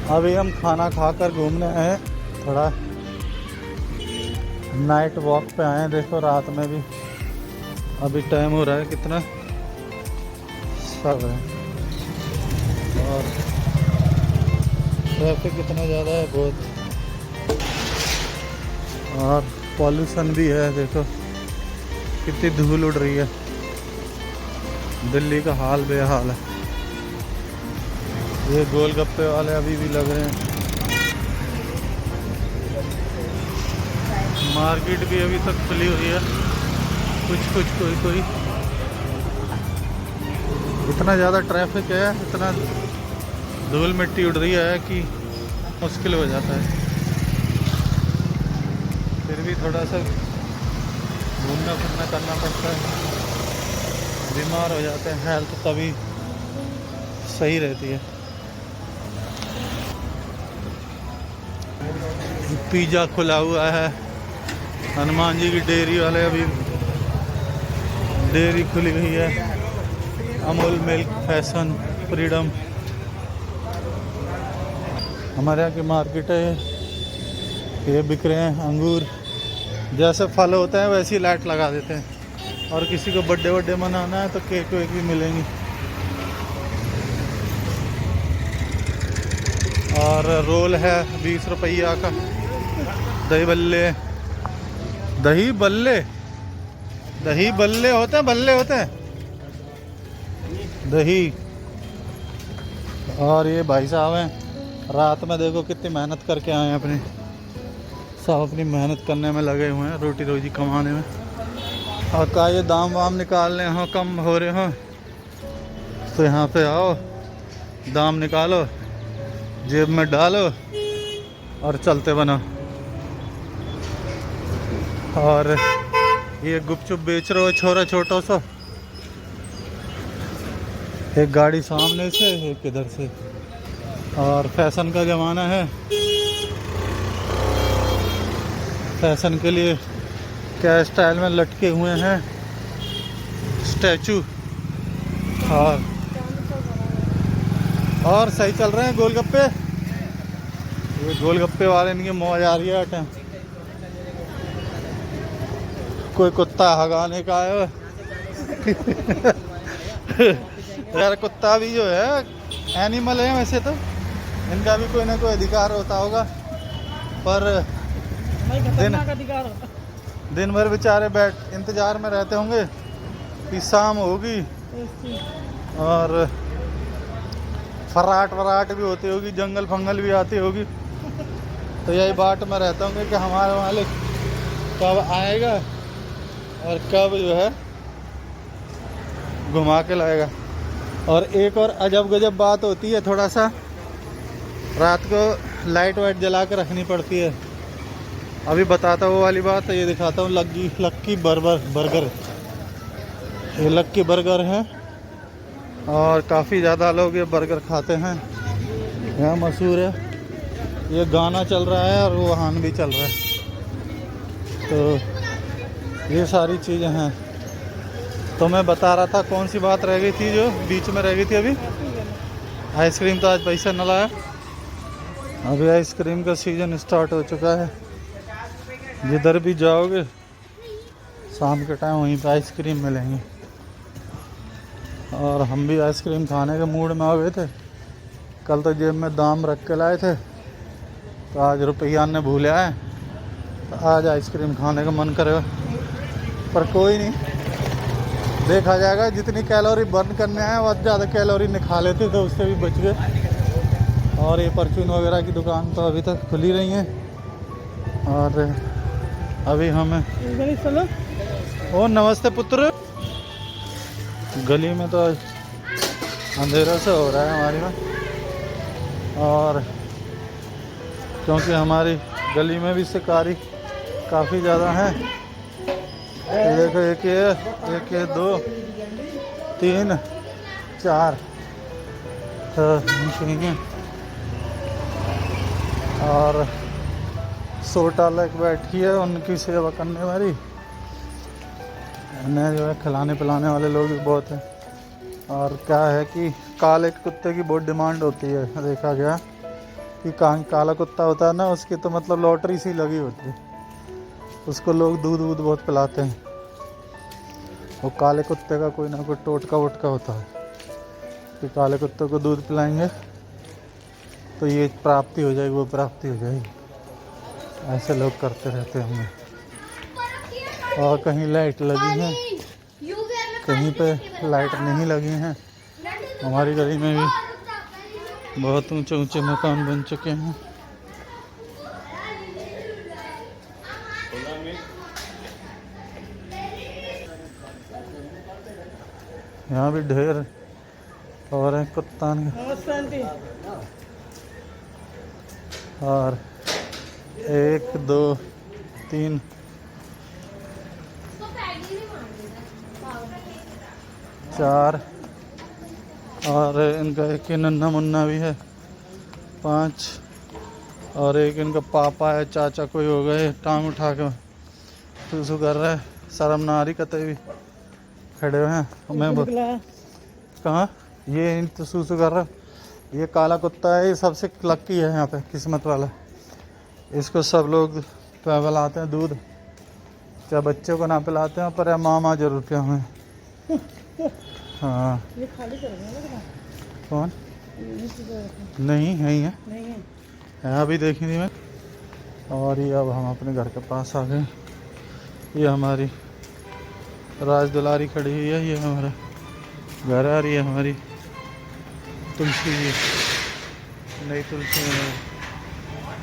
अभी हम खाना खाकर घूमने आए, थोड़ा नाइट वॉक पे आए हैं। देखो रात में भी अभी टाइम हो रहा है कितना सब है, और ट्रैफिक कितना ज़्यादा है बहुत, और पॉल्यूशन भी है। देखो कितनी धूल उड़ रही है, दिल्ली का हाल बेहाल है। ये गोलगप्पे वाले अभी भी लग रहे हैं। मार्केट भी अभी तक खुली हुई है, कुछ कोई इतना ज़्यादा ट्रैफिक है, इतना धूल मिट्टी उड़ रही है कि मुश्किल हो जाता है। फिर भी थोड़ा सा घूमना फिरना करना पड़ता है, बीमार हो जाते हैं, हेल्थ तभी सही रहती है। पिज़्ज़ा खुला हुआ है, हनुमान जी की डेयरी वाले अभी डेयरी खुली हुई है, अमूल मिल्क, फैशन, फ्रीडम। हमारे यहाँ की मार्केट है, ये बिक रहे हैं अंगूर। जैसे फल होते हैं वैसी लाइट लगा देते हैं, और किसी को बर्थडे मनाना है तो केक वेक भी मिलेंगी। और रोल है 20 रुपया का, दही बल्ले होते हैं, बल्ले होते हैं दही। और ये भाई साहब हैं, रात में देखो कितनी मेहनत करके आए हैं, अपनी सब अपनी मेहनत करने में लगे हुए हैं, रोटी रोजी कमाने में। और का ये दाम वाम निकालने हो, कम हो रहे हो तो यहाँ पे आओ, दाम निकालो, जेब में डालो और चलते बनो। और ये गुपचुप बेच रहे हो छोरा छोटा सा, एक गाड़ी सामने से एक इधर से। और फैशन का ज़माना है, फैशन के लिए क्या स्टाइल में लटके हुए हैं स्टैचू। और सही चल रहे हैं गोलगप्पे, ये गोलगप्पे वाले इनकी मौज आ रही है आटे। कोई कुत्ता हगाने का है यार, कुत्ता भी जो है एनिमल है वैसे तो, इनका भी कोई ना कोई अधिकार होता होगा, पर दिन भर बेचारे बैठ इंतजार में रहते होंगे कि शाम होगी और फराट वराट भी होती होगी, जंगल फंगल भी आती होगी, तो यही बाट में रहते होंगे कि हमारे मालिक कब आएगा और कब जो है घुमा के लाएगा। और एक और अजब गजब बात होती है, थोड़ा सा रात को लाइट वाइट जला के रखनी पड़ती है। अभी बताता हूँ वो वाली बात, ये दिखाता हूँ। लक्की बर्गर, ये लक्की बर्गर है और काफ़ी ज़्यादा लोग ये बर्गर खाते हैं, यहाँ मशहूर है। ये गाना चल रहा है और वो वाहन भी चल रहा है, तो ये सारी चीज़ें हैं। तो मैं बता रहा था, कौन सी बात रह गई थी जो बीच में रह गई थी अभी। आइसक्रीम तो आज पैसा न लाया, अभी आइसक्रीम का सीज़न स्टार्ट हो चुका है। जिधर भी जाओगे शाम के टाइम वहीं पे आइसक्रीम मिलेंगी। और हम भी आइसक्रीम खाने के मूड में आ गए थे। कल तो जेब में दाम रख के लाए थे, तो आज रुपया ने भूले आए, तो आज आइसक्रीम खाने का मन करेगा। पर कोई नहीं, देखा जाएगा। जितनी कैलोरी बर्न करने आए वो ज़्यादा कैलोरी निकाल लेते, तो उससे भी बच गए। और ये परचून वगैरह की दुकान तो अभी तक खुली रही हैं। और अभी हमें ओ नमस्ते पुत्र, गली में तो अंधेरा से हो रहा है हमारी में, और क्योंकि हमारी गली में भी शिकारी काफ़ी ज़्यादा हैं। देखो एक ये 2 3 4 और सोटा लग बैठी है, उनकी सेवा करने वाली। उन्हें जो है खिलाने पिलाने वाले लोग भी बहुत हैं। और क्या है कि काले कुत्ते की बहुत डिमांड होती है, देखा गया कि काला कुत्ता होता है ना, उसकी तो मतलब लॉटरी सी लगी होती है। उसको लोग दूध वूध बहुत पिलाते हैं। वो काले कुत्ते का कोई ना कोई टोटका वोटका होता है कि काले कुत्ते को दूध पिलाएंगे तो ये प्राप्ति हो जाएगी, वो प्राप्ति हो जाएगी। ऐसे लोग करते रहते होंगे। और कहीं लाइट लगी है, कहीं पे लाइट नहीं लगी है। हमारी गली में भी बहुत ऊंचे ऊंचे मकान बन चुके हैं। यहाँ भी ढेर और हैं कुत्ता और 1 2 3 4 और इनका एक नन्ना मुन्ना भी है 5 और एक इनका पापा है, चाचा कोई हो गए, टांग उठा के सुसु कर रहा है। शर्म ना आ रही कतई भी, खड़े हुए हैं। मैं कहाँ ये तो सुसु कर रहा। ये काला कुत्ता है, ये सबसे लक्की है यहाँ पे, किस्मत वाला। इसको सब लोग पिलाते हैं दूध, चाहे बच्चों को ना पिलाते हैं पर मामा जरूर पिया हमें। हाँ ये खाली कर देंगे कौन नहीं है, ही है यहाँ भी देखी थी मैं। और ये अब हम अपने घर के पास आ गए। ये हमारी राज दुलारी खड़ी हुई है, ये हमारा घर आ रही है। हमारी तुलसी जी, नई तुलसी